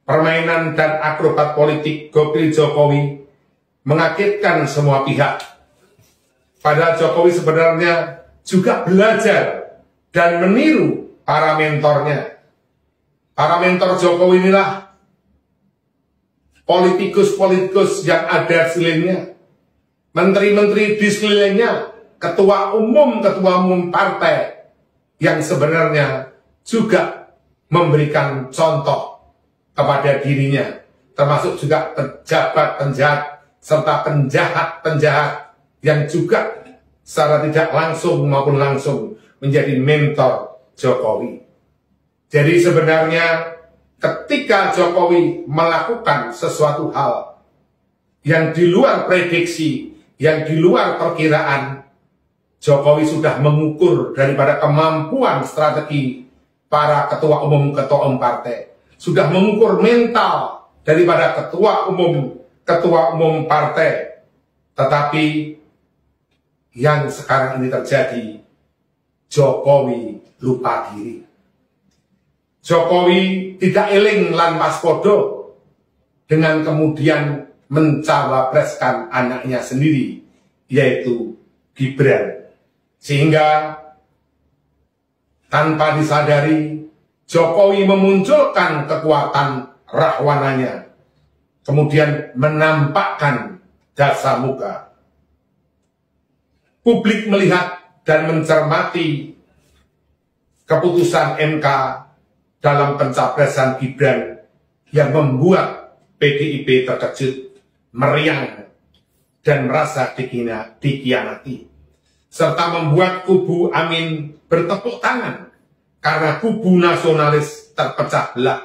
Permainan dan akrobat politik gokil Jokowi mengagetkan semua pihak. Padahal Jokowi sebenarnya juga belajar dan meniru para mentornya. Para mentor Jokowi inilah politikus-politikus yang ada di sekelilingnya, menteri-menteri di sekelilingnya, ketua umum partai yang sebenarnya juga memberikan contoh kepada dirinya, termasuk juga pejabat penjahat serta penjahat-penjahat yang juga secara tidak langsung maupun langsung menjadi mentor Jokowi. Jadi sebenarnya ketika Jokowi melakukan sesuatu hal yang di luar prediksi, yang di luar perkiraan, Jokowi sudah mengukur daripada kemampuan strategi para ketua umum partai, sudah mengukur mental daripada ketua umum partai. Tetapi yang sekarang ini terjadi, Jokowi lupa diri. Jokowi tidak eling lan waspada dengan kemudian mencawapreskan anaknya sendiri, yaitu Gibran. Sehingga tanpa disadari, Jokowi memunculkan kekuatan rahwananya, kemudian menampakkan dasa muka. Publik melihat dan mencermati keputusan MK dalam pencapresan Gibran yang membuat PDIP terkejut, meriang, dan merasa dikhianati, serta membuat kubu Amin bertepuk tangan karena kubu nasionalis terpecah belah,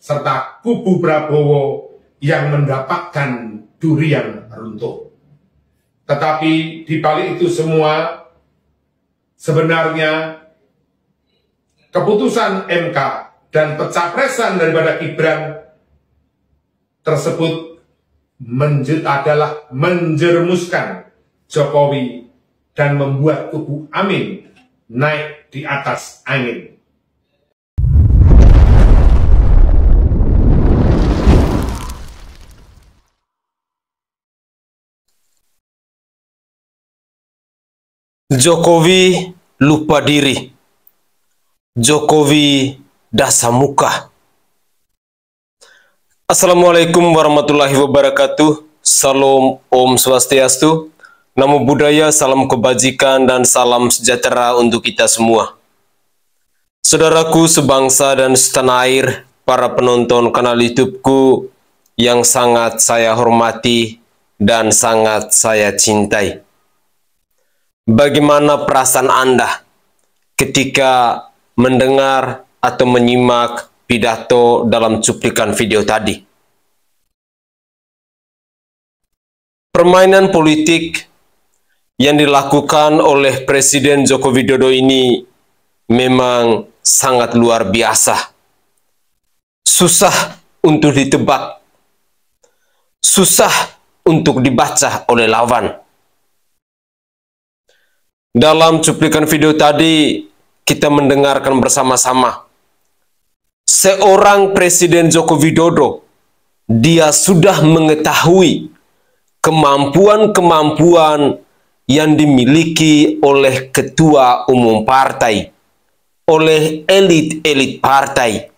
serta kubu Prabowo yang mendapatkan durian runtuh. Tetapi di balik itu semua, sebenarnya keputusan MK dan pencapresan daripada Gibran tersebut adalah menjerumuskan Jokowi dan membuat kubu Amin naik di atas angin. Jokowi lupa diri. Jokowi dasa muka. Assalamualaikum warahmatullahi wabarakatuh. Salam Om Swastiastu. Namo Buddhaya, salam kebajikan dan salam sejahtera untuk kita semua. Saudaraku sebangsa dan setanah air, para penonton kanal YouTubeku yang sangat saya hormati dan sangat saya cintai. Bagaimana perasaan Anda ketika mendengar atau menyimak pidato dalam cuplikan video tadi? Permainan politik yang dilakukan oleh Presiden Joko Widodo ini memang sangat luar biasa. Susah untuk ditebak, susah untuk dibaca oleh lawan. Dalam cuplikan video tadi, kita mendengarkan bersama-sama seorang Presiden Joko Widodo, dia sudah mengetahui kemampuan-kemampuan yang dimiliki oleh ketua umum partai, oleh elit-elit partai.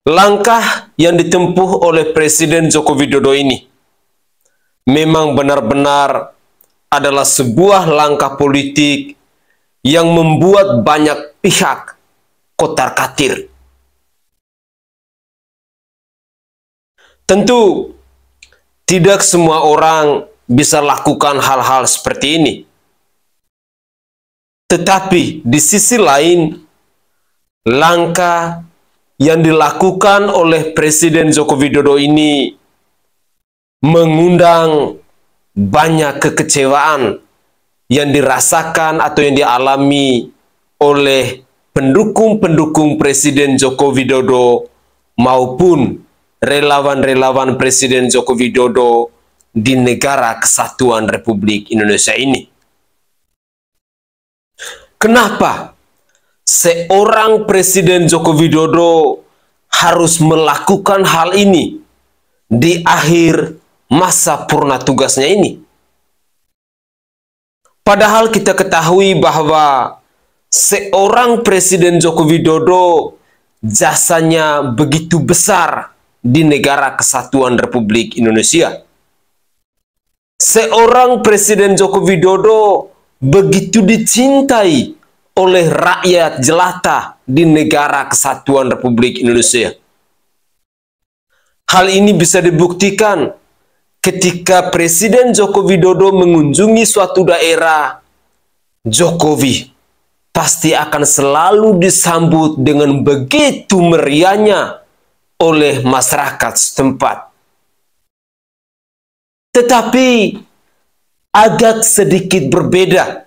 Langkah yang ditempuh oleh Presiden Joko Widodo ini memang benar-benar adalah sebuah langkah politik yang membuat banyak pihak kotar-katir. Tentu tidak semua orang bisa lakukan hal-hal seperti ini. Tetapi di sisi lain, langkah yang dilakukan oleh Presiden Joko Widodo ini mengundang banyak kekecewaan yang dirasakan atau yang dialami oleh pendukung-pendukung Presiden Joko Widodo maupun relawan-relawan Presiden Joko Widodo di negara kesatuan Republik Indonesia ini. Kenapa seorang Presiden Joko Widodo harus melakukan hal ini di akhir masa purna tugasnya ini? Padahal kita ketahui bahwa seorang Presiden Joko Widodo jasanya begitu besar di negara kesatuan Republik Indonesia. Seorang Presiden Joko Widodo begitu dicintai oleh rakyat jelata di negara kesatuan Republik Indonesia. Hal ini bisa dibuktikan ketika Presiden Joko Widodo mengunjungi suatu daerah. Jokowi pasti akan selalu disambut dengan begitu meriahnya oleh masyarakat setempat. Tetapi agak sedikit berbeda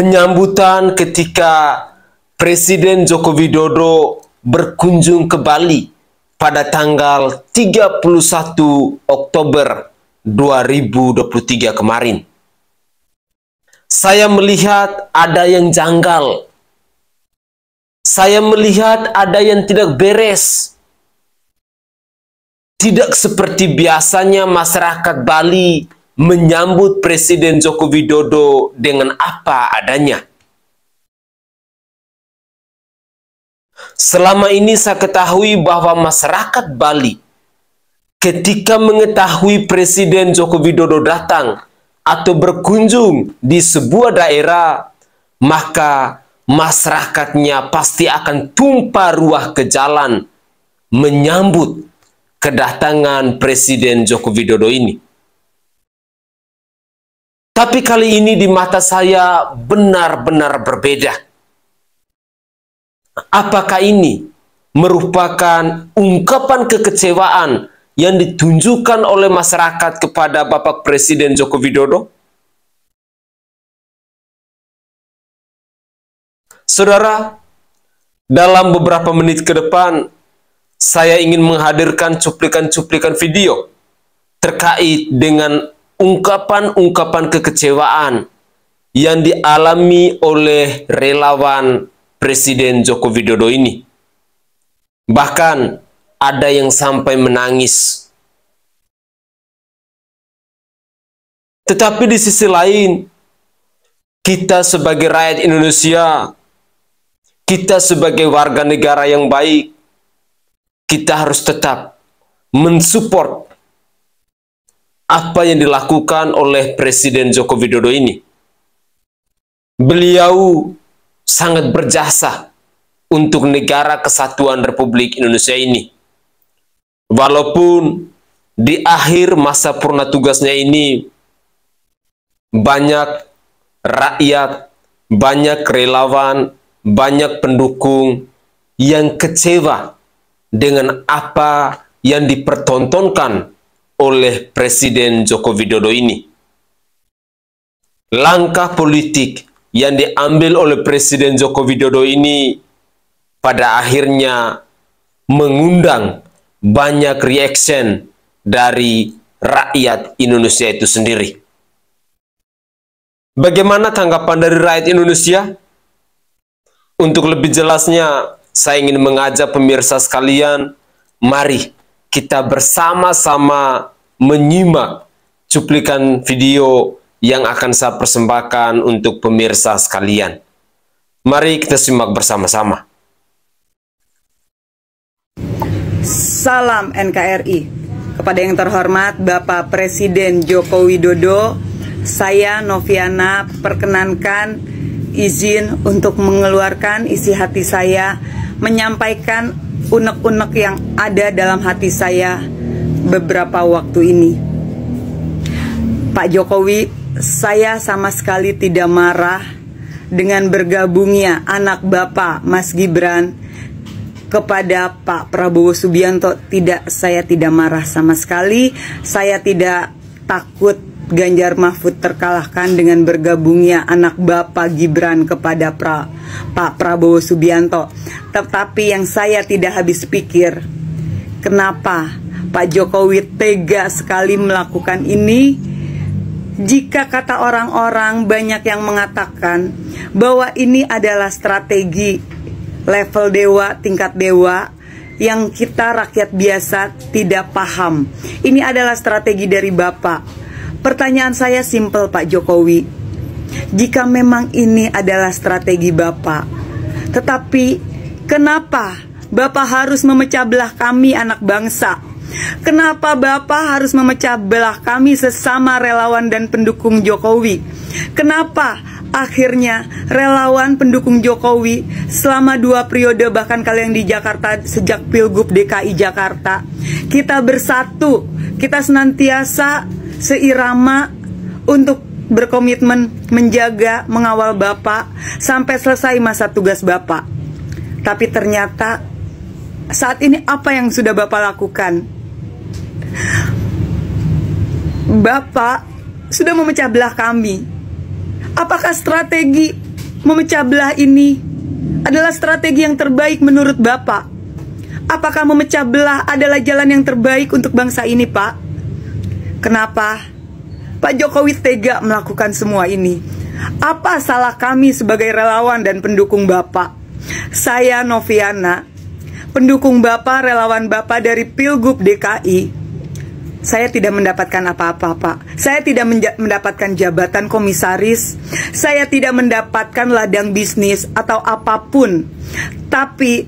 penyambutan ketika Presiden Joko Widodo berkunjung ke Bali pada tanggal 31 Oktober 2023 kemarin. Saya melihat ada yang janggal. Saya melihat ada yang tidak beres. Tidak seperti biasanya masyarakat Bali menyambut Presiden Joko Widodo dengan apa adanya. Selama ini saya ketahui bahwa masyarakat Bali ketika mengetahui Presiden Joko Widodo datang atau berkunjung di sebuah daerah, maka masyarakatnya pasti akan tumpah ruah ke jalan menyambut kedatangan Presiden Joko Widodo ini. Tapi kali ini di mata saya benar-benar berbeda. Apakah ini merupakan ungkapan kekecewaan yang ditunjukkan oleh masyarakat kepada Bapak Presiden Joko Widodo? Saudara, dalam beberapa menit ke depan, saya ingin menghadirkan cuplikan-cuplikan video terkait dengan ungkapan-ungkapan kekecewaan yang dialami oleh relawan Presiden Joko Widodo ini. Bahkan ada yang sampai menangis. Tetapi di sisi lain, kita sebagai rakyat Indonesia, kita sebagai warga negara yang baik, kita harus tetap mensupport apa yang dilakukan oleh Presiden Joko Widodo ini. Beliau sangat berjasa untuk negara kesatuan Republik Indonesia ini. Walaupun di akhir masa purna tugasnya ini, banyak rakyat, banyak relawan, banyak pendukung yang kecewa dengan apa yang dipertontonkan oleh Presiden Joko Widodo ini. Langkah politik yang diambil oleh Presiden Joko Widodo ini pada akhirnya mengundang banyak reaction dari rakyat Indonesia itu sendiri. Bagaimana tanggapan dari rakyat Indonesia? Untuk lebih jelasnya, saya ingin mengajak pemirsa sekalian, mari kita bersama-sama menyimak cuplikan video yang akan saya persembahkan untuk pemirsa sekalian. Mari kita simak bersama-sama. Salam NKRI. Kepada yang terhormat Bapak Presiden Joko Widodo, saya Noviana perkenankan izin untuk mengeluarkan isi hati saya, menyampaikan unek-unek yang ada dalam hati saya beberapa waktu ini. Pak Jokowi, saya sama sekali tidak marah dengan bergabungnya anak Bapak Mas Gibran kepada Pak Prabowo Subianto. Saya tidak marah sama sekali. Saya tidak takut Ganjar Mahfud terkalahkan dengan bergabungnya anak Bapak Gibran kepada Pak Prabowo Subianto. Tetapi yang saya tidak habis pikir, kenapa Pak Jokowi tega sekali melakukan ini jika kata orang-orang banyak yang mengatakan bahwa ini adalah strategi level dewa, tingkat dewa, yang kita rakyat biasa tidak paham. Ini adalah strategi dari Bapak. Pertanyaan saya simpel, Pak Jokowi. Jika memang ini adalah strategi Bapak, tetapi kenapa Bapak harus memecah belah kami anak bangsa? Kenapa Bapak harus memecah belah kami sesama relawan dan pendukung Jokowi? Kenapa akhirnya relawan pendukung Jokowi selama 2 periode, bahkan kalian di Jakarta sejak Pilgub DKI Jakarta, kita bersatu, kita senantiasa seirama untuk berkomitmen menjaga, mengawal Bapak sampai selesai masa tugas Bapak. Tapi ternyata saat ini apa yang sudah Bapak lakukan? Bapak sudah memecah belah kami. Apakah strategi memecah belah ini adalah strategi yang terbaik menurut Bapak? Apakah memecah belah adalah jalan yang terbaik untuk bangsa ini, Pak? Kenapa Pak Jokowi tega melakukan semua ini? Apa salah kami sebagai relawan dan pendukung Bapak? Saya Noviana, pendukung Bapak, relawan Bapak dari Pilgub DKI. Saya tidak mendapatkan apa-apa, Pak. Saya tidak mendapatkan jabatan komisaris. Saya tidak mendapatkan ladang bisnis atau apapun. Tapi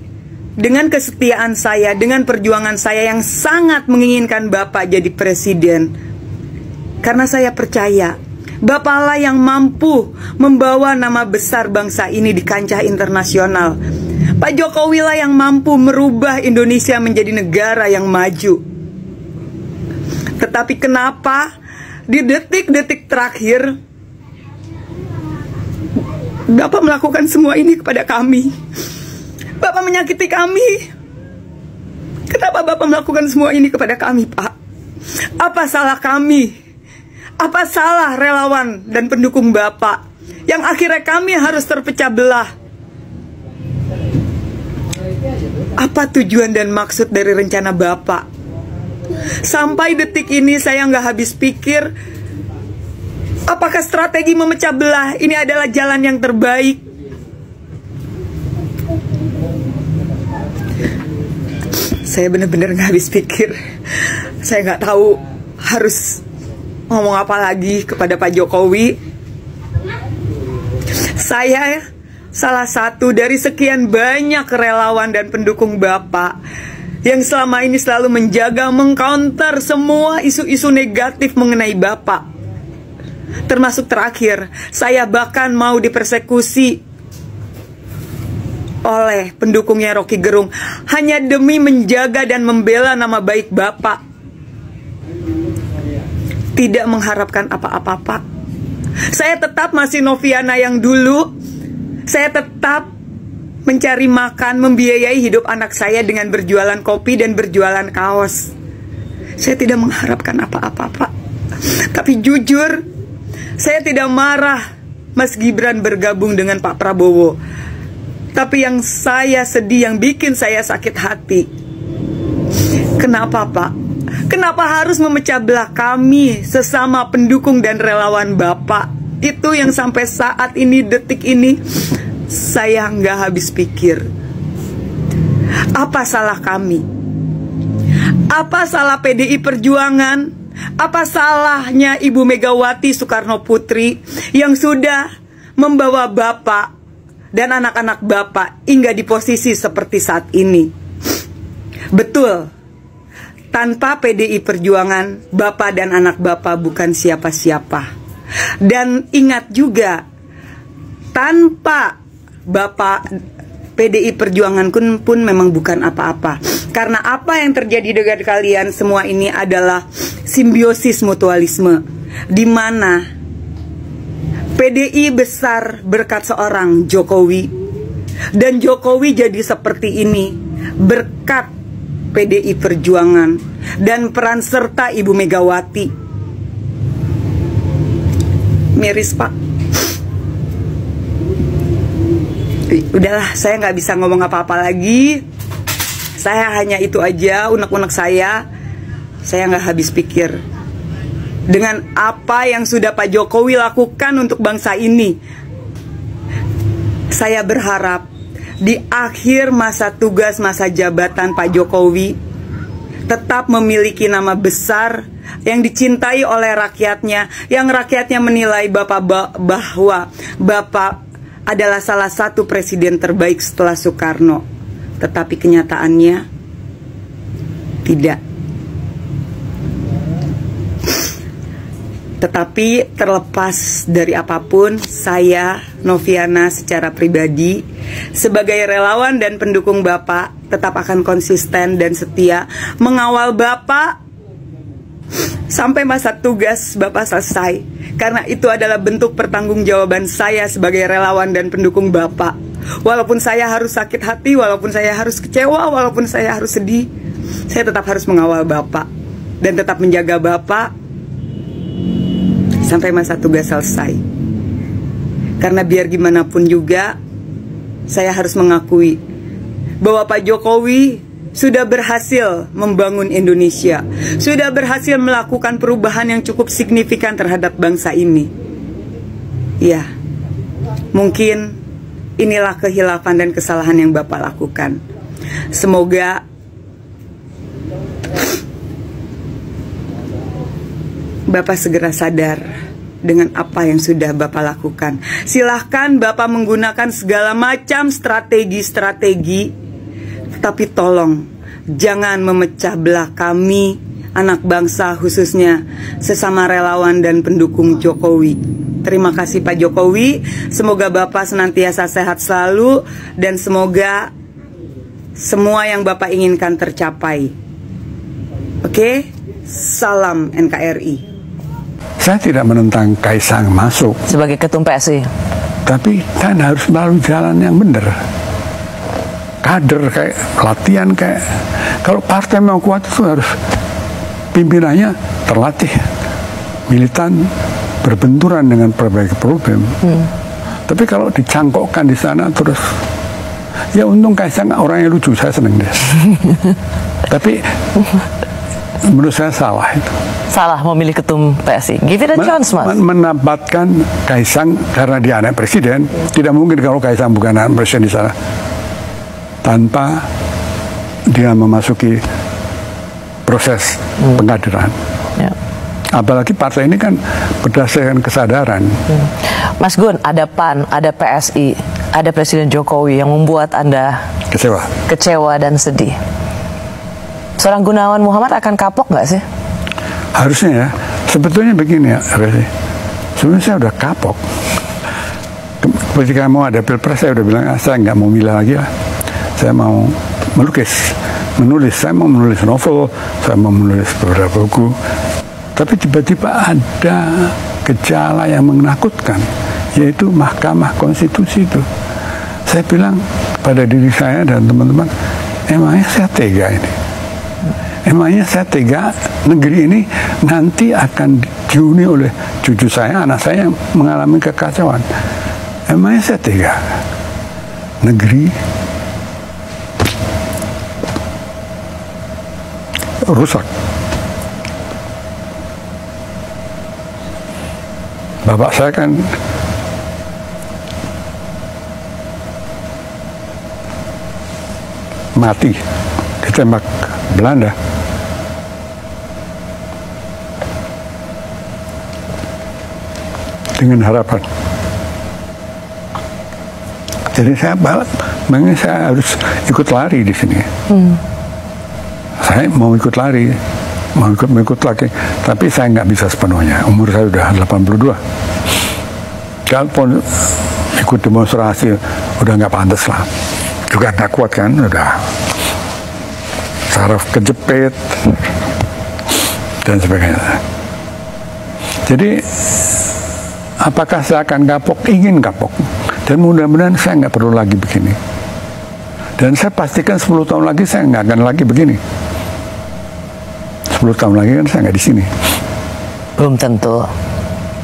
dengan kesetiaan saya, dengan perjuangan saya yang sangat menginginkan Bapak jadi presiden, karena saya percaya Bapaklah yang mampu membawa nama besar bangsa ini di kancah internasional. Pak Jokowi lah yang mampu merubah Indonesia menjadi negara yang maju. Tetapi kenapa di detik-detik terakhir Bapak melakukan semua ini kepada kami? Bapak menyakiti kami. Kenapa Bapak melakukan semua ini kepada kami, Pak? Apa salah kami? Apa salah relawan dan pendukung Bapak yang akhirnya kami harus terpecah belah? Apa tujuan dan maksud dari rencana Bapak? Sampai detik ini saya nggak habis pikir, apakah strategi memecah belah ini adalah jalan yang terbaik? Saya benar-benar nggak habis pikir. Saya nggak tahu harus ngomong apa lagi kepada Pak Jokowi. Saya salah satu dari sekian banyak relawan dan pendukung Bapak yang selama ini selalu menjaga, mengcounter semua isu-isu negatif mengenai Bapak. Termasuk terakhir, saya bahkan mau dipersekusi oleh pendukungnya Rocky Gerung hanya demi menjaga dan membela nama baik Bapak. Tidak mengharapkan apa-apa, Pak. Saya tetap masih Noviana yang dulu. Saya tetap mencari makan, membiayai hidup anak saya dengan berjualan kopi dan berjualan kaos. Saya tidak mengharapkan apa-apa, Pak. Tapi jujur, saya tidak marah Mas Gibran bergabung dengan Pak Prabowo. Tapi yang saya sedih, yang bikin saya sakit hati, kenapa, Pak? Kenapa harus memecah belah kami sesama pendukung dan relawan Bapak? Itu yang sampai saat ini, detik ini, saya nggak habis pikir. Apa salah kami? Apa salah PDI Perjuangan? Apa salahnya Ibu Megawati Soekarno Putri yang sudah membawa Bapak dan anak-anak Bapak hingga di posisi seperti saat ini? Betul, tanpa PDI Perjuangan, Bapak dan anak Bapak bukan siapa-siapa. Dan ingat juga, tanpa Bapak, PDI Perjuangan pun memang bukan apa-apa. Karena apa yang terjadi dengan kalian semua ini adalah simbiosis mutualisme, di mana PDI besar berkat seorang Jokowi, dan Jokowi jadi seperti ini berkat PDI Perjuangan dan peran serta Ibu Megawati. Miris, Pak. Udahlah, saya nggak bisa ngomong apa-apa lagi. Saya hanya itu aja, unek-unek saya nggak habis pikir. dengan apa yang sudah Pak Jokowi lakukan untuk bangsa ini. Saya berharap di akhir masa tugas masa jabatan Pak Jokowi tetap memiliki nama besar yang dicintai oleh rakyatnya, yang rakyatnya menilai bahwa Bapak adalah salah satu presiden terbaik setelah Soekarno. Tetapi kenyataannya tidak. Tetapi terlepas dari apapun, saya, Noviana, secara pribadi sebagai relawan dan pendukung Bapak tetap akan konsisten dan setia mengawal Bapak sampai masa tugas Bapak selesai. Karena itu adalah bentuk pertanggungjawaban saya sebagai relawan dan pendukung Bapak. Walaupun saya harus sakit hati, walaupun saya harus kecewa, walaupun saya harus sedih, saya tetap harus mengawal Bapak dan tetap menjaga Bapak sampai masa tugas selesai. Karena biar gimana pun juga, saya harus mengakui bahwa Pak Jokowi sudah berhasil membangun Indonesia, sudah berhasil melakukan perubahan yang cukup signifikan terhadap bangsa ini. Ya, mungkin inilah kehilafan dan kesalahan yang Bapak lakukan. Semoga Bapak segera sadar dengan apa yang sudah Bapak lakukan. Silahkan Bapak menggunakan segala macam strategi-strategi, tapi tolong jangan memecah belah kami, anak bangsa, khususnya sesama relawan dan pendukung Jokowi. Terima kasih Pak Jokowi, semoga Bapak senantiasa sehat selalu dan semoga semua yang Bapak inginkan tercapai. Oke, salam NKRI. Saya tidak menentang Kaisang masuk sebagai ketum PSI, tapi kan harus melalui jalan yang benar. Kader kayak latihan kayak, kalau partai mau kuat itu harus pimpinannya terlatih, militan, berbenturan dengan berbagai problem. Tapi kalau dicangkokkan di sana terus, ya untung Kaisang orangnya lucu, saya seneng deh. Tapi menurut saya salah itu. Salah memilih ketum PSI. Give it a chance, Mas. Menempatkan Kaisang karena dia anak presiden, tidak mungkin kalau Kaisang bukan anak presiden di sana tanpa dia memasuki proses pengkaderan. Ya. Apalagi partai ini kan berdasarkan kesadaran. Mas Gun, ada PAN, ada PSI, ada Presiden Jokowi yang membuat Anda kecewa dan sedih. Seorang Gunawan Muhammad akan kapok nggak sih? Harusnya ya. Sebetulnya begini ya, sebenarnya saya udah kapok. Ketika mau ada pilpres saya udah bilang, saya nggak mau milih lagi lah. Saya mau melukis, menulis. Saya mau menulis novel, saya mau menulis beberapa buku. Tapi tiba-tiba ada gejala yang menakutkan, yaitu Mahkamah Konstitusi itu. Saya bilang pada diri saya dan teman-teman, emangnya saya tega ini? Emangnya saya tega negeri ini nanti akan dihuni oleh cucu saya, anak saya yang mengalami kekacauan? Emangnya saya tega negeri rusak? Bapak saya kan mati ditembak Belanda. Dengan harapan. Jadi saya makanya saya harus ikut lari di sini. Saya mau ikut lari, mau ikut lagi, tapi saya nggak bisa sepenuhnya. Umur saya udah 82. Kalaupun ikut demonstrasi udah nggak pantas lah, juga nggak kuat kan, udah saraf kejepit dan sebagainya. Jadi apakah saya akan kapok? Ingin kapok. Dan mudah-mudahan saya nggak perlu lagi begini. Dan saya pastikan 10 tahun lagi saya nggak akan lagi begini. 10 tahun lagi kan saya nggak di sini. Belum tentu.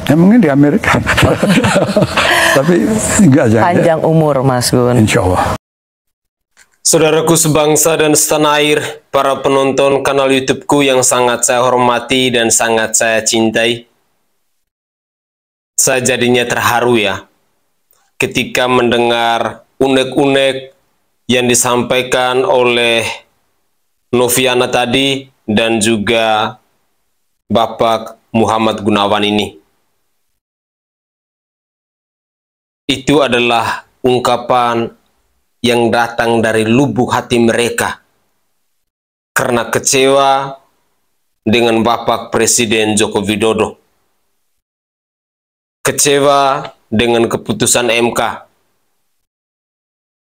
Ya mungkin di Amerika. Tapi enggak aja. Panjang umur, Mas Gun. Insya Allah. Saudaraku sebangsa dan setanah air, para penonton kanal YouTube-ku yang sangat saya hormati dan sangat saya cintai. Saya jadinya terharu ya, ketika mendengar unek-unek yang disampaikan oleh Noviana tadi dan juga Bapak Muhammad Gunawan ini. Itu adalah ungkapan yang datang dari lubuk hati mereka karena kecewa dengan Bapak Presiden Joko Widodo, kecewa dengan keputusan MK,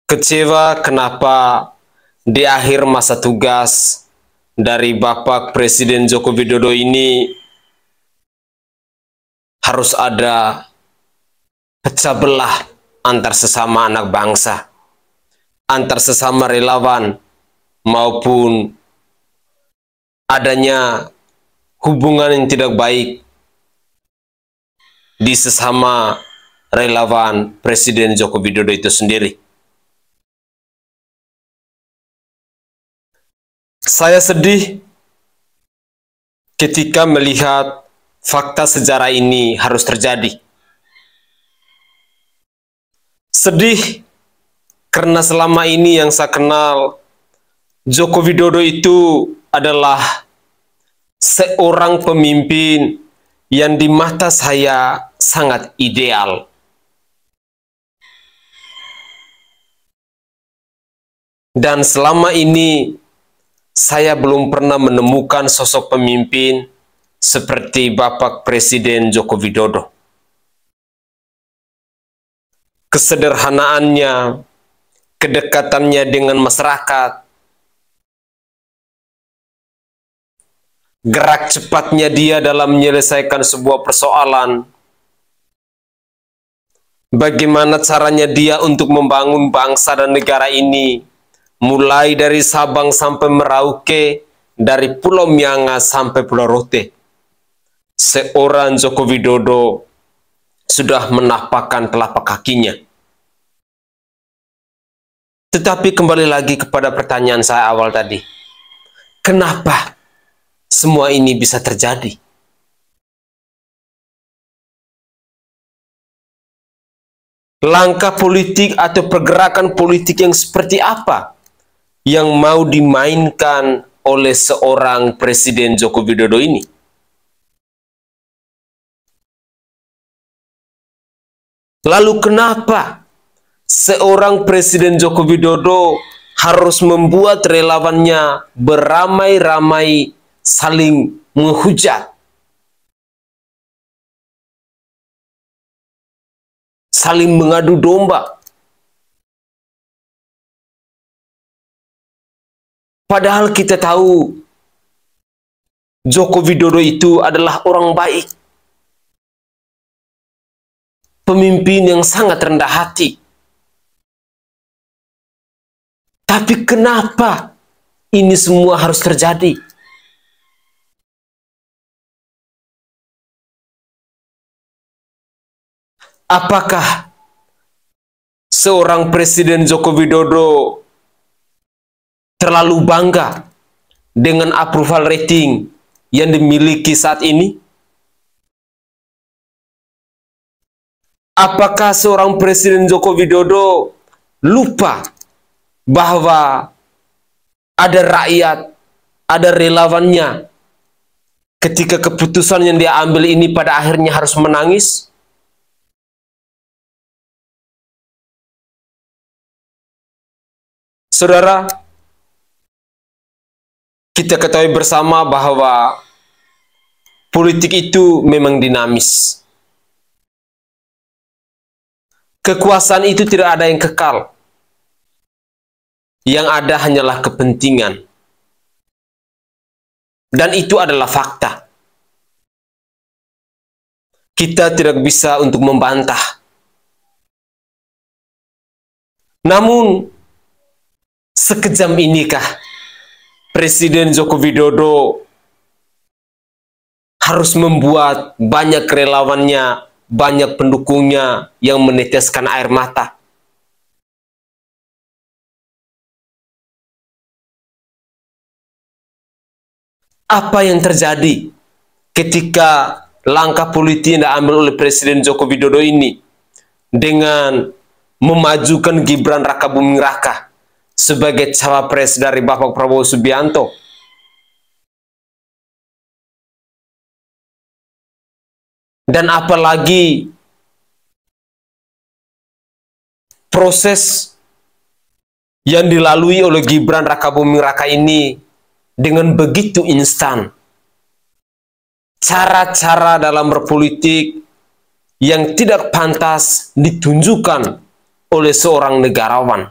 kecewa kenapa di akhir masa tugas dari Bapak Presiden Joko Widodo ini harus ada pecah belah antar sesama anak bangsa, antar sesama relawan, maupun adanya hubungan yang tidak baik di sesama relawan Presiden Joko Widodo itu sendiri. Saya sedih ketika melihat fakta sejarah ini harus terjadi. Sedih karena selama ini yang saya kenal, Joko Widodo itu adalah seorang pemimpin yang di mata saya sangat ideal. Dan selama ini saya belum pernah menemukan sosok pemimpin seperti Bapak Presiden Joko Widodo. Kesederhanaannya, kedekatannya dengan masyarakat, gerak cepatnya dia dalam menyelesaikan sebuah persoalan, bagaimana caranya dia untuk membangun bangsa dan negara ini, mulai dari Sabang sampai Merauke, dari Pulau Miangas sampai Pulau Rote. Seorang Joko Widodo sudah menapakkan telapak kakinya. Tetapi kembali lagi kepada pertanyaan saya awal tadi. Kenapa semua ini bisa terjadi? Langkah politik atau pergerakan politik yang seperti apa yang mau dimainkan oleh seorang Presiden Joko Widodo ini? Lalu kenapa seorang Presiden Joko Widodo harus membuat relawannya beramai-ramai saling menghujat, saling mengadu domba? Padahal kita tahu Joko Widodo itu adalah orang baik, pemimpin yang sangat rendah hati. Tapi kenapa ini semua harus terjadi? Apakah seorang Presiden Joko Widodo terlalu bangga dengan approval rating yang dimiliki saat ini? Apakah seorang Presiden Joko Widodo lupa bahwa ada rakyat, ada relawannya, ketika keputusan yang dia ambil ini pada akhirnya harus menangis? Saudara, kita ketahui bersama bahwa politik itu memang dinamis. Kekuasaan itu tidak ada yang kekal. Yang ada hanyalah kepentingan. Dan itu adalah fakta. Kita tidak bisa untuk membantah. Namun, sekejam inikah Presiden Joko Widodo harus membuat banyak relawannya, banyak pendukungnya yang meneteskan air mata? Apa yang terjadi ketika langkah politik yang diambil oleh Presiden Joko Widodo ini dengan memajukan Gibran Rakabuming Raka sebagai cawapres dari Bapak Prabowo Subianto? Dan apalagi proses yang dilalui oleh Gibran Rakabuming Raka ini dengan begitu instan. Cara-cara dalam berpolitik yang tidak pantas ditunjukkan oleh seorang negarawan.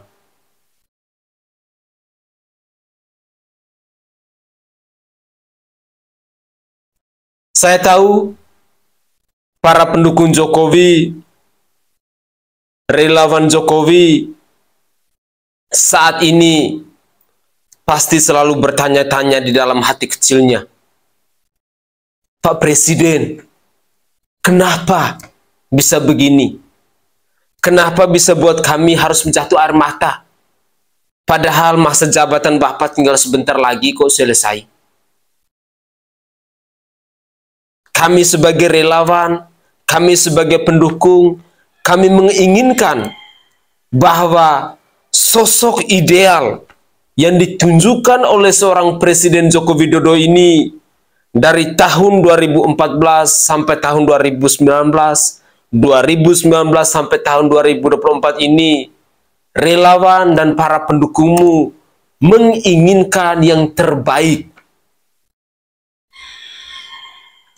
Saya tahu para pendukung Jokowi, relawan Jokowi saat ini pasti selalu bertanya-tanya di dalam hati kecilnya, Pak Presiden, kenapa bisa begini? Kenapa bisa buat kami harus menjatuh air mata? Padahal masa jabatan Bapak tinggal sebentar lagi kok selesai. Kami sebagai relawan, kami sebagai pendukung, kami menginginkan bahwa sosok ideal yang ditunjukkan oleh seorang Presiden Joko Widodo ini dari tahun 2014 sampai tahun 2019, 2019 sampai tahun 2024 ini, relawan dan para pendukungmu menginginkan yang terbaik.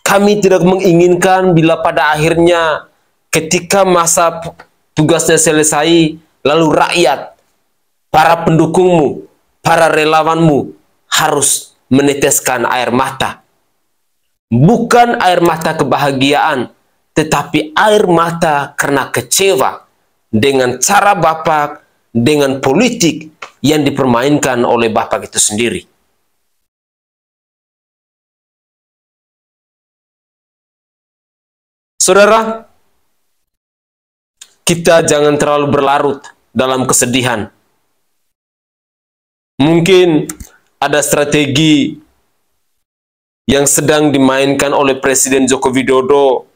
Kami tidak menginginkan bila pada akhirnya ketika masa tugasnya selesai, lalu rakyat, para pendukungmu, para relawanmu harus meneteskan air mata. Bukan air mata kebahagiaan, tetapi air mata karena kecewa dengan cara Bapak, dengan politik yang dipermainkan oleh Bapak itu sendiri. Saudara, kita jangan terlalu berlarut dalam kesedihan. Mungkin ada strategi yang sedang dimainkan oleh Presiden Joko Widodo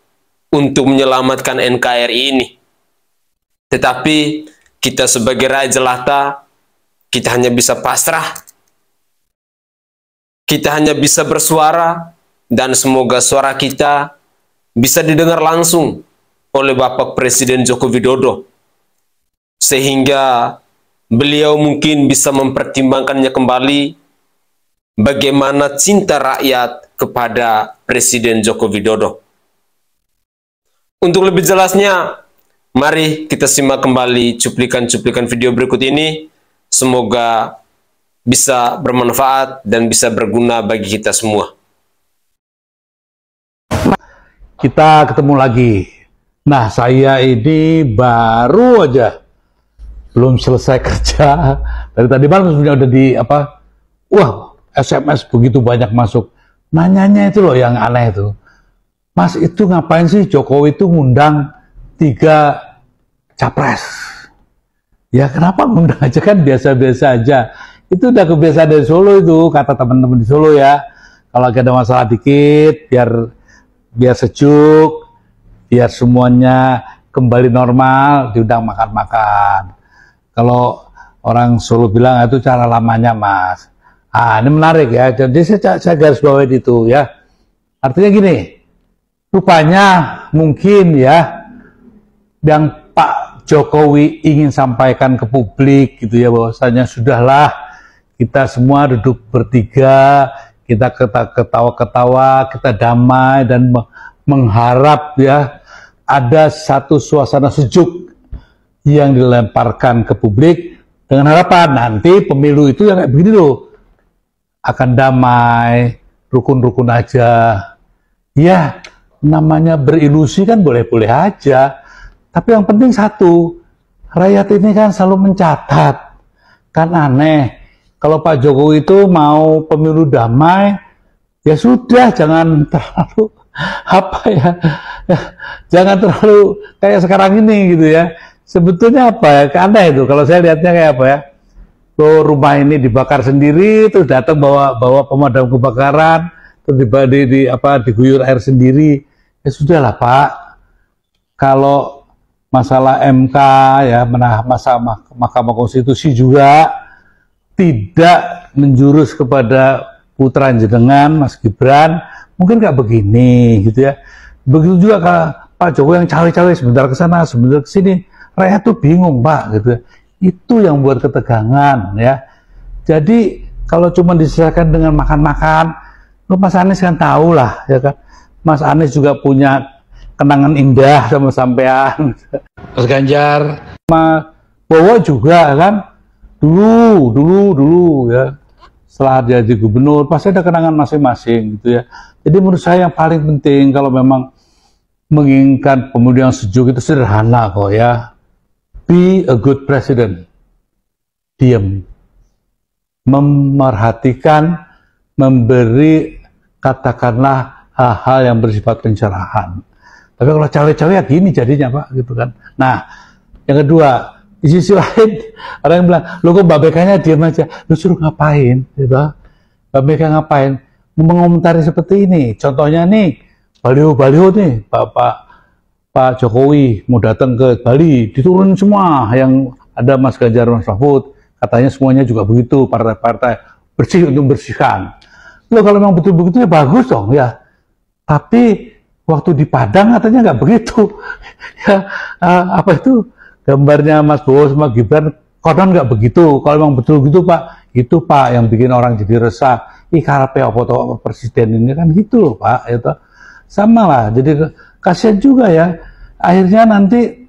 untuk menyelamatkan NKRI ini. Tetapi kita sebagai rakyat jelata, kita hanya bisa pasrah. Kita hanya bisa bersuara, dan semoga suara kita bisa didengar langsung oleh Bapak Presiden Joko Widodo, sehingga beliau mungkin bisa mempertimbangkannya kembali bagaimana cinta rakyat kepada Presiden Joko Widodo. Untuk lebih jelasnya, mari kita simak kembali cuplikan-cuplikan video berikut ini. Semoga bisa bermanfaat dan bisa berguna bagi kita semua. Kita ketemu lagi. Nah, saya ini baru aja belum selesai kerja. Dari tadi malam sudah ada di apa? Wah, SMS begitu banyak masuk. Nanyanya itu loh yang aneh itu. Mas, itu ngapain sih Jokowi itu ngundang 3 capres? Ya kenapa ngundang aja, kan biasa-biasa aja. Itu udah kebiasaan dari Solo itu, kata teman-teman di Solo ya. Kalau ada masalah dikit, biar sejuk, biar semuanya kembali normal, diundang makan-makan. Kalau orang Solo bilang itu cara lamanya Mas. Ini menarik ya, jadi saya garis bawahi itu ya. Artinya gini, rupanya mungkin ya, yang Pak Jokowi ingin sampaikan ke publik gitu ya, bahwasanya sudahlah kita semua duduk bertiga, kita ketawa-ketawa, kita damai dan mengharap ya ada satu suasana sejuk yang dilemparkan ke publik dengan harapan nanti pemilu itu yang kayak begini loh, akan damai, rukun-rukun aja. Ya, namanya berilusi kan boleh-boleh aja. Tapi yang penting satu, rakyat ini kan selalu mencatat. Kan aneh, kalau Pak Jokowi itu mau pemilu damai, ya sudah, jangan terlalu jangan terlalu kayak sekarang ini gitu ya. Sebetulnya apa ya, aneh itu kalau saya lihatnya kayak apa ya, rumah ini dibakar sendiri, terus datang bawa pemadam kebakaran, terus diguyur air sendiri. Ya sudahlah Pak, kalau masalah MK ya, masalah Mahkamah Konstitusi juga tidak menjurus kepada putra jenengan Mas Gibran, mungkin nggak begini gitu ya. Begitu juga kalau Pak Jokowi yang cawe-cawe sebentar ke sana, sebentar ke sini, rakyat tuh bingung Pak gitu ya. Itu yang buat ketegangan ya. Jadi kalau cuma diselesaikan dengan makan-makan, Mas Anies kan tahu lah ya kan. Mas Anies juga punya kenangan indah sama sampean. Mas Ganjar, sama Bowo juga kan. Dulu ya. Setelah jadi gubernur, pasti ada kenangan masing-masing gitu ya. Jadi menurut saya yang paling penting kalau memang menginginkan pemilu yang sejuk itu sederhana kok ya. Be a good president. Diam. Memerhatikan, memberi katakanlah hal-hal yang bersifat pencerahan. Tapi kalau cawe-cawe ya gini jadinya Pak gitu kan. Nah, yang kedua, di sisi lain ada yang bilang, lo kok Mbak BK-nya diam aja, lo suruh ngapain gitu. Mbak BK ngapain? Mengomentari seperti ini. Contohnya nih, baliho-baliho nih, Pak Jokowi mau datang ke Bali, diturunin semua yang ada Mas Ganjar, Mas Mahfud, katanya semuanya juga begitu, partai-partai bersih untuk bersihkan. Loh kalau memang betul-betul ya bagus dong ya. Tapi waktu di Padang katanya nggak begitu. Ya apa itu gambarnya Mas Bowo sama Gibran, konon nggak begitu. Kalau memang betul gitu Pak, itu Pak yang bikin orang jadi resah. Ih karepe apa presiden ini kan gitu loh Pak. Itu sama lah. Jadi kasihan juga ya, akhirnya nanti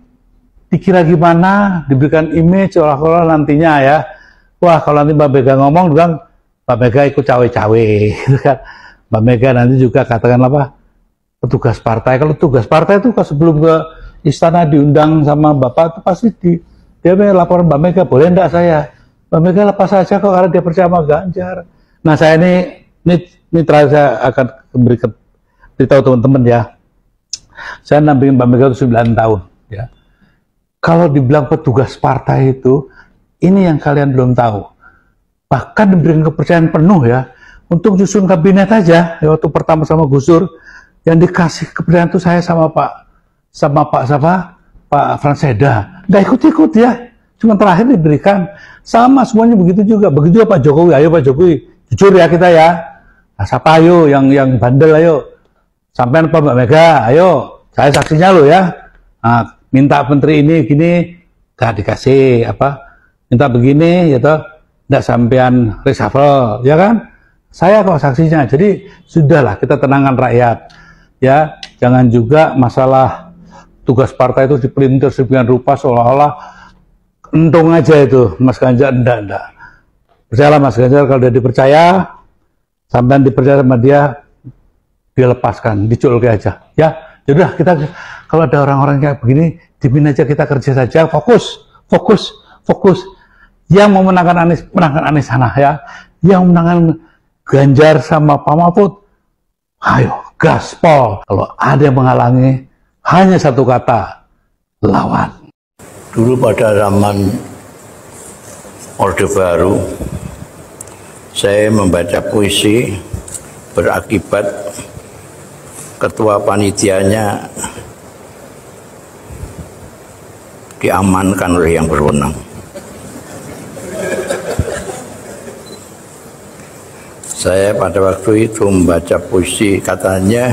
dikira gimana, diberikan image seolah-olah nantinya ya, wah kalau nanti Mbak Mega ngomong bilang Mbak Mega ikut cawe-cawe gitu kan. Mbak Mega nanti juga katakan apa, petugas partai. Kalau tugas partai itu sebelum ke istana diundang sama Bapak itu pasti dia laporan Mbak Mega, boleh enggak saya? Mbak Mega lepas saja kok karena dia percaya sama Ganjar. Nah saya ini terakhir saya akan beritahu teman-teman ya. Saya nampingin Mbak Mega itu 9 tahun ya. Kalau dibilang petugas partai itu, ini yang kalian belum tahu. Bahkan diberikan kepercayaan penuh ya untuk nyusun kabinet aja. Ya, waktu pertama sama Gus Dur, yang dikasih kepercayaan itu saya sama Pak Franseda. Nggak ikut-ikut ya. Cuma terakhir diberikan. Sama semuanya begitu juga. Begitu juga Pak Jokowi. Ayo Pak Jokowi, jujur ya kita ya. Nah, siapa ayo yang bandel ayo. Sampai Mbak Mega, ayo. Saya saksinya loh ya. Nah, minta menteri ini gini, gak dikasih apa. Minta begini, ya toh, tidak sampean reshuffle, ya kan? Saya kok saksinya. Jadi sudahlah kita tenangkan rakyat, ya. Jangan juga masalah tugas partai itu dipelintir sedemikian rupa seolah-olah untung aja itu, Mas Ganjar. Enggak. Percayalah Mas Ganjar, kalau dia dipercaya, sampean dipercaya sama dia lepaskan, diculke aja, ya. Yaudah kita kalau ada orang-orang kayak begini, dimin aja, kita kerja saja, fokus. Yang mau menangkan Anies sana ya. Yang menangkan Ganjar sama Pak Mahfud, ayo gaspol. Kalau ada yang menghalangi, hanya satu kata, lawan. Dulu pada zaman Orde Baru, saya membaca puisi, berakibat ketua panitianya diamankan oleh yang berwenang. Saya pada waktu itu membaca puisi, katanya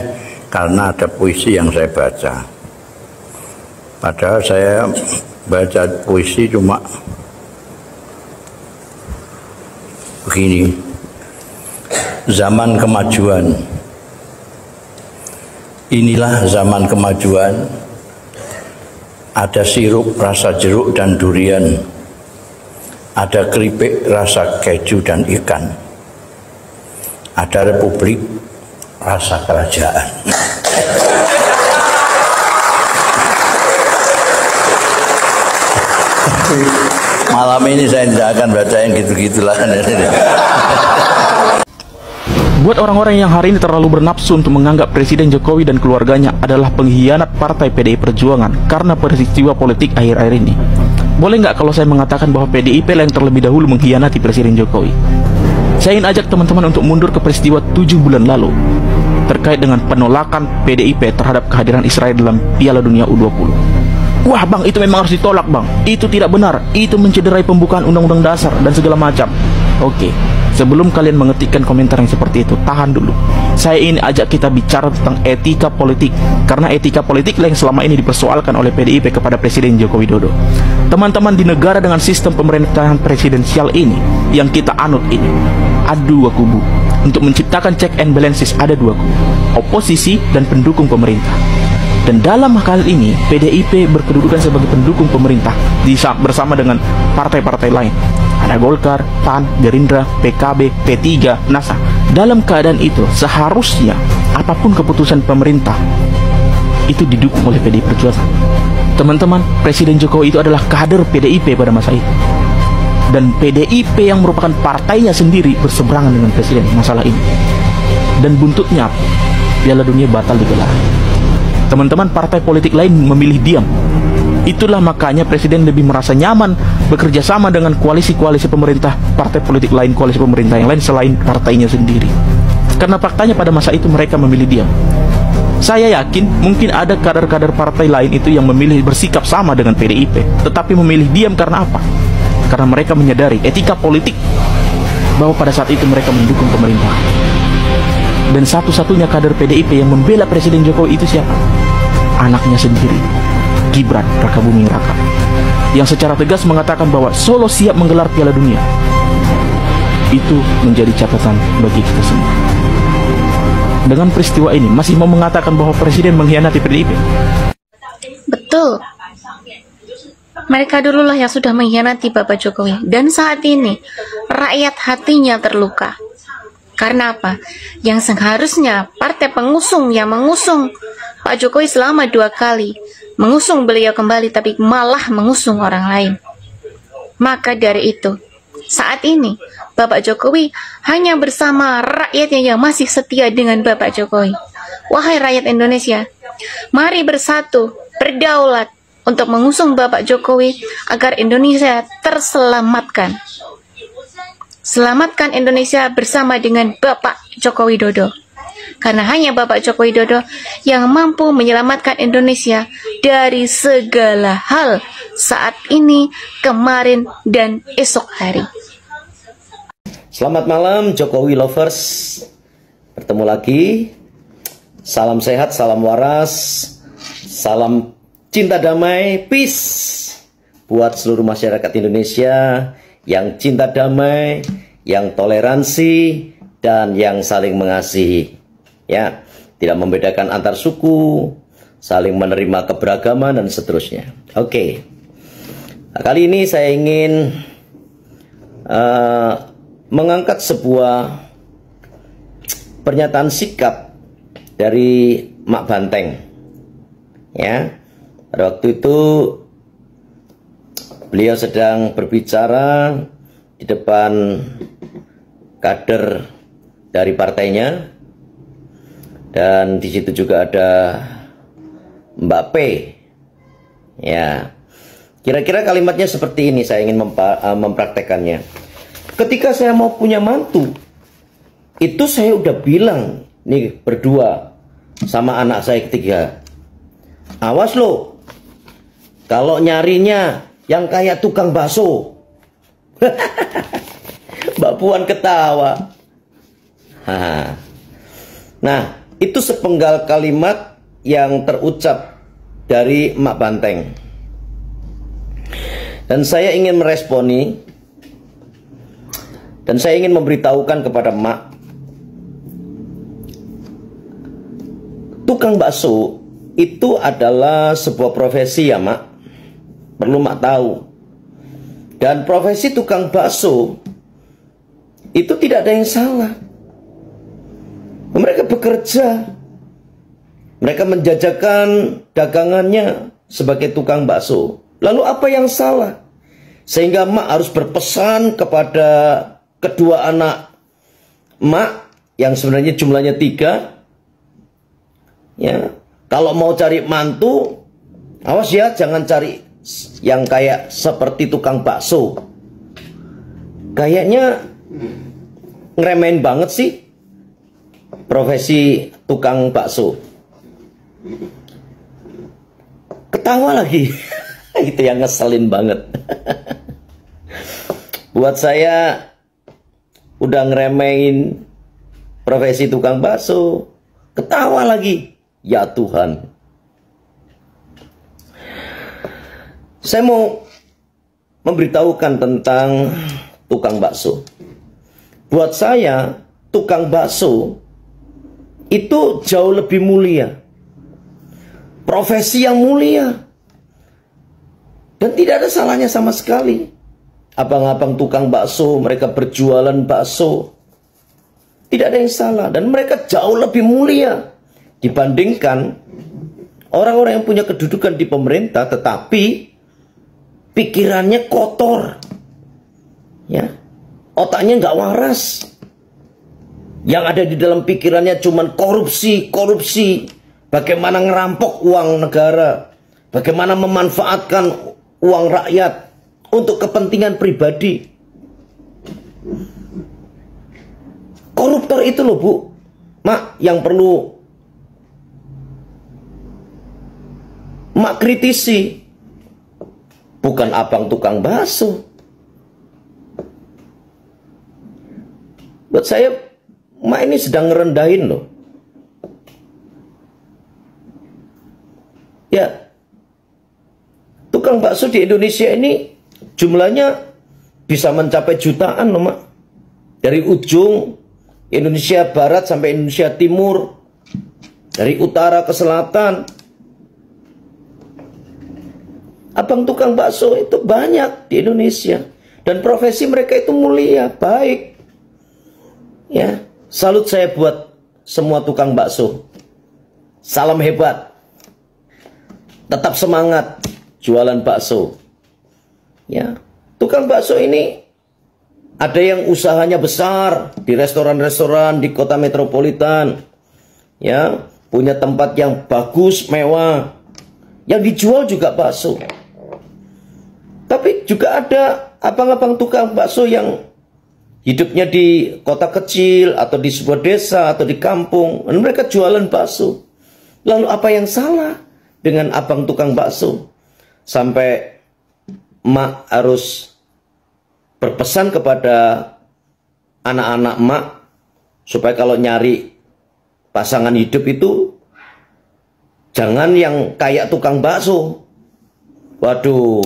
karena ada puisi yang saya baca. Padahal saya baca puisi cuma begini, zaman kemajuan. Inilah zaman kemajuan, ada sirup rasa jeruk dan durian, ada keripik rasa keju dan ikan, ada republik rasa kerajaan. Malam ini saya tidak akan baca yang gitu-gitulah. Buat orang-orang yang hari ini terlalu bernafsu untuk menganggap Presiden Jokowi dan keluarganya adalah pengkhianat partai PDI Perjuangan karena peristiwa politik akhir-akhir ini, Boleh nggak kalau saya mengatakan bahwa PDIP lah yang terlebih dahulu mengkhianati Presiden Jokowi? Saya ingin ajak teman-teman untuk mundur ke peristiwa 7 bulan lalu terkait dengan penolakan PDIP terhadap kehadiran Israel dalam Piala Dunia U20. Wah bang, itu memang harus ditolak bang. Itu tidak benar. Itu mencederai pembukaan Undang-Undang Dasar dan segala macam. Oke, sebelum kalian mengetikkan komentar yang seperti itu, tahan dulu. Saya ingin ajak kita bicara tentang etika politik, karena etika politik yang selama ini dipersoalkan oleh PDIP kepada Presiden Joko Widodo. Teman-teman, di negara dengan sistem pemerintahan presidensial ini, yang kita anut ini, ada dua kubu. Untuk menciptakan check and balances ada dua kubu, oposisi dan pendukung pemerintah. Dan dalam hal ini PDIP berkedudukan sebagai pendukung pemerintah bersama dengan partai-partai lain. Ada Golkar, PAN, Gerindra, PKB, P3, NASA. Dalam keadaan itu seharusnya apapun keputusan pemerintah itu didukung oleh PDI Perjuangan. Teman-teman, Presiden Jokowi itu adalah kader PDIP pada masa itu. Dan PDIP yang merupakan partainya sendiri berseberangan dengan Presiden masalah ini. Dan buntutnya Piala Dunia batal digelar. Teman-teman, partai politik lain memilih diam. Itulah makanya Presiden lebih merasa nyaman bekerja sama dengan koalisi-koalisi pemerintah, partai politik lain, koalisi pemerintah yang lain selain partainya sendiri. Karena faktanya pada masa itu mereka memilih diam. Saya yakin mungkin ada kader-kader partai lain itu yang memilih bersikap sama dengan PDIP, tetapi memilih diam karena apa? Karena mereka menyadari etika politik bahwa pada saat itu mereka mendukung pemerintah. Dan satu-satunya kader PDIP yang membela Presiden Jokowi itu siapa? Anaknya sendiri, Gibran Rakabuming Raka, yang secara tegas mengatakan bahwa Solo siap menggelar Piala Dunia. Itu menjadi catatan bagi kita semua. Dengan peristiwa ini masih mau mengatakan bahwa Presiden mengkhianati PDIP? Betul. Mereka dululah yang sudah mengkhianati Bapak Jokowi. Dan saat ini rakyat hatinya terluka. Karena apa? Yang seharusnya partai pengusung yang mengusung Pak Jokowi selama 2 kali, mengusung beliau kembali, tapi malah mengusung orang lain. Maka dari itu, saat ini Bapak Jokowi hanya bersama rakyatnya yang masih setia dengan Bapak Jokowi. Wahai rakyat Indonesia, mari bersatu, berdaulat untuk mengusung Bapak Jokowi agar Indonesia terselamatkan. Selamatkan Indonesia bersama dengan Bapak Joko Widodo. Karena hanya Bapak Joko Widodo yang mampu menyelamatkan Indonesia dari segala hal saat ini, kemarin, dan esok hari. Selamat malam Jokowi lovers. Bertemu lagi. Salam sehat, salam waras, salam cinta damai, peace buat seluruh masyarakat Indonesia yang cinta damai, yang toleransi, dan yang saling mengasihi. Ya, tidak membedakan antar suku, saling menerima keberagaman, dan seterusnya. Oke. Nah, kali ini saya ingin mengangkat sebuah pernyataan sikap dari Mak Banteng. Ya, pada waktu itu beliau sedang berbicara di depan kader dari partainya, dan di situ juga ada Mbak P. Ya, kira-kira kalimatnya seperti ini. Saya ingin mempraktekannya. Ketika saya mau punya mantu, itu saya udah bilang nih berdua sama anak saya ketiga, awas lo, kalau nyarinya yang kayak tukang bakso. Mbak Puan ketawa. Nah, itu sepenggal kalimat yang terucap dari Mak Banteng. Dan saya ingin meresponi, dan saya ingin memberitahukan kepada Mak, tukang bakso itu adalah sebuah profesi ya Mak. Perlu Mak tahu. Dan profesi tukang bakso itu tidak ada yang salah. Mereka bekerja, mereka menjajakan dagangannya sebagai tukang bakso. Lalu apa yang salah? Sehingga Mak harus berpesan kepada kedua anak Mak yang sebenarnya jumlahnya 3. Ya, kalau mau cari mantu, awas ya, jangan cari yang kayak seperti tukang bakso. Kayaknya ngeremehin banget sih profesi tukang bakso. Ketawa lagi. Itu yang ngeselin banget. Buat saya udah ngeremehin profesi tukang bakso, ketawa lagi. Ya Tuhan. Saya mau memberitahukan tentang tukang bakso. Buat saya, tukang bakso itu jauh lebih mulia. Profesi yang mulia. Dan tidak ada salahnya sama sekali. Abang-abang tukang bakso, mereka berjualan bakso. Tidak ada yang salah. Dan mereka jauh lebih mulia dibandingkan orang-orang yang punya kedudukan di pemerintah, tetapi pikirannya kotor. Ya, otaknya nggak waras. Yang ada di dalam pikirannya cuman korupsi, korupsi. Bagaimana ngerampok uang negara. Bagaimana memanfaatkan uang rakyat untuk kepentingan pribadi. Koruptor itu loh Bu, Mak, yang perlu Mak kritisi. Bukan abang tukang bakso. Buat saya, Mak ini sedang ngerendahin loh. Ya, tukang bakso di Indonesia ini jumlahnya bisa mencapai jutaan loh, Mak. Dari ujung Indonesia Barat sampai Indonesia Timur, dari utara ke selatan. Abang tukang bakso itu banyak di Indonesia. Dan profesi mereka itu mulia, baik. Ya, salut saya buat semua tukang bakso. Salam hebat. Tetap semangat jualan bakso. Ya, tukang bakso ini ada yang usahanya besar di restoran-restoran di kota metropolitan. Ya, punya tempat yang bagus, mewah. Yang dijual juga bakso. Tapi juga ada abang-abang tukang bakso yang hidupnya di kota kecil atau di sebuah desa atau di kampung, dan mereka jualan bakso. Lalu apa yang salah dengan abang tukang bakso? Sampai Mak harus berpesan kepada anak-anak Mak supaya kalau nyari pasangan hidup itu jangan yang kayak tukang bakso. Waduh,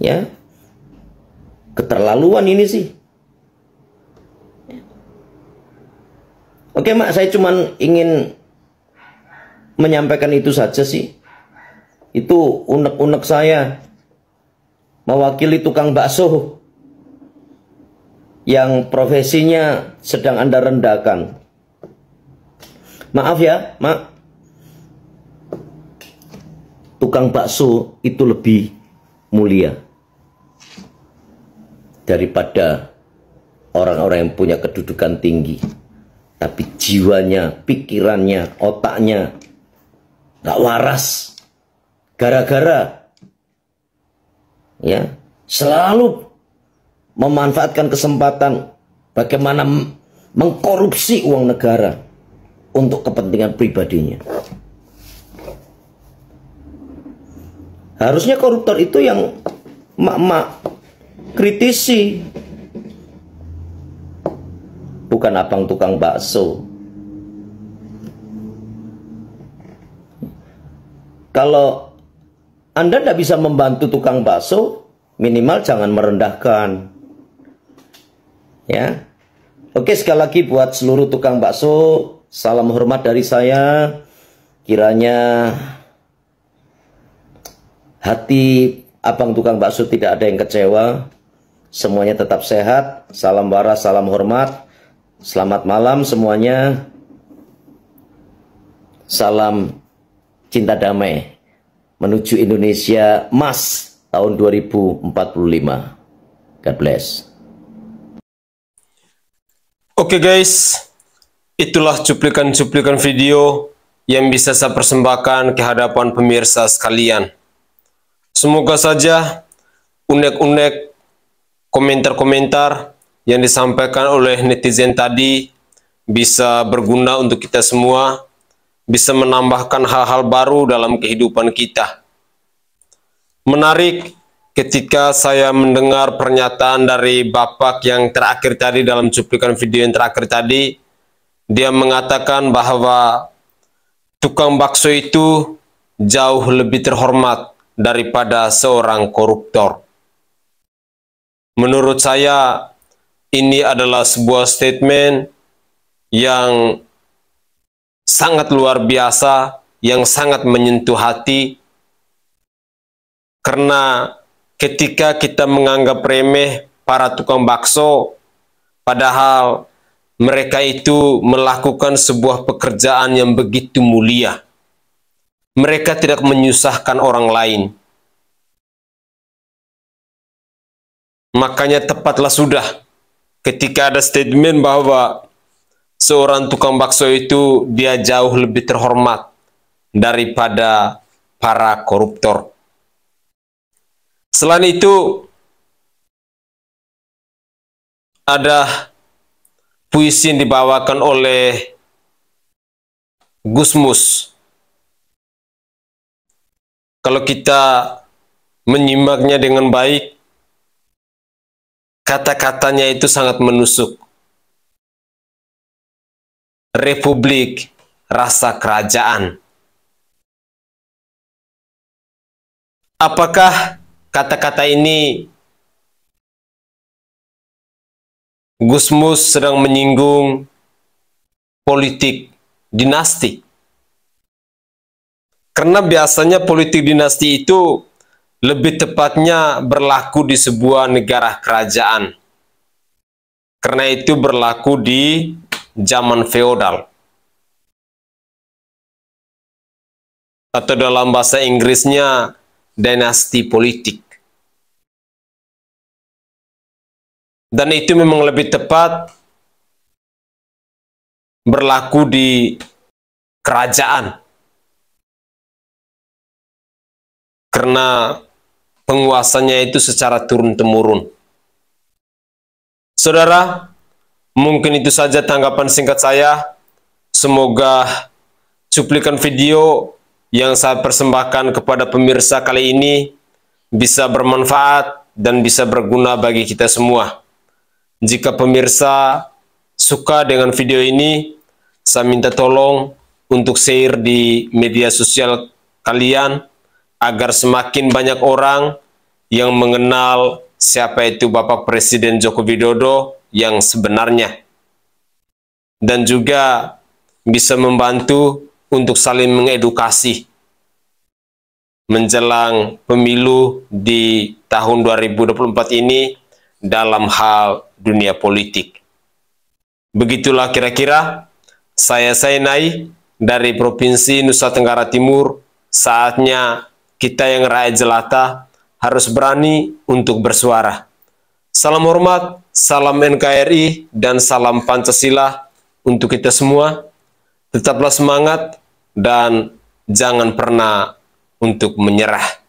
ya, keterlaluan ini sih. Oke Mak, saya cuman ingin menyampaikan itu saja sih. Itu unek-unek saya mewakili tukang bakso yang profesinya sedang Anda rendahkan. Maaf ya, Mak. Tukang bakso itu lebih mulia daripada orang-orang yang punya kedudukan tinggi. Tapi jiwanya, pikirannya, otaknya gak waras. Gara-gara ya selalu memanfaatkan kesempatan bagaimana mengkorupsi uang negara untuk kepentingan pribadinya. Harusnya koruptor itu yang mak-mak kritisi, bukan abang tukang bakso. Kalau Anda tidak bisa membantu tukang bakso, minimal jangan merendahkan. Ya, oke, sekali lagi buat seluruh tukang bakso, salam hormat dari saya. Kiranya hati abang tukang bakso tidak ada yang kecewa. Semuanya tetap sehat. Salam waras, salam hormat. Selamat malam semuanya. Salam cinta damai menuju Indonesia Emas tahun 2045. God bless. Oke guys, itulah cuplikan-cuplikan video yang bisa saya persembahkan ke hadapan pemirsa sekalian. Semoga saja unek-unek komentar-komentar yang disampaikan oleh netizen tadi bisa berguna untuk kita semua, bisa menambahkan hal-hal baru dalam kehidupan kita. Menarik ketika saya mendengar pernyataan dari Bapak yang terakhir tadi dalam cuplikan video yang terakhir tadi, dia mengatakan bahwa tukang bakso itu jauh lebih terhormat daripada seorang koruptor. Menurut saya, ini adalah sebuah statement yang sangat luar biasa, yang sangat menyentuh hati, karena ketika kita menganggap remeh para tukang bakso, padahal mereka itu melakukan sebuah pekerjaan yang begitu mulia. Mereka tidak menyusahkan orang lain. Makanya tepatlah sudah ketika ada statement bahwa seorang tukang bakso itu dia jauh lebih terhormat daripada para koruptor. Selain itu, ada puisi yang dibawakan oleh Gusmus. Kalau kita menyimaknya dengan baik, kata-katanya itu sangat menusuk. Republik rasa kerajaan. Apakah kata-kata ini Gusmus sedang menyinggung politik dinasti? Karena biasanya politik dinasti itu lebih tepatnya berlaku di sebuah negara kerajaan. Karena itu berlaku di zaman feodal. Atau dalam bahasa Inggrisnya, dinasti politik. Dan itu memang lebih tepat berlaku di kerajaan. Karena penguasanya itu secara turun-temurun. Saudara, mungkin itu saja tanggapan singkat saya. Semoga cuplikan video yang saya persembahkan kepada pemirsa kali ini bisa bermanfaat dan bisa berguna bagi kita semua. Jika pemirsa suka dengan video ini, saya minta tolong untuk share di media sosial kalian, agar semakin banyak orang yang mengenal siapa itu Bapak Presiden Joko Widodo yang sebenarnya. Dan juga bisa membantu untuk saling mengedukasi menjelang pemilu di tahun 2024 ini dalam hal dunia politik. Begitulah kira-kira saya Sainai dari Provinsi Nusa Tenggara Timur. Saatnya kita yang rakyat jelata harus berani untuk bersuara. Salam hormat, salam NKRI, dan salam Pancasila untuk kita semua. Tetaplah semangat dan jangan pernah untuk menyerah.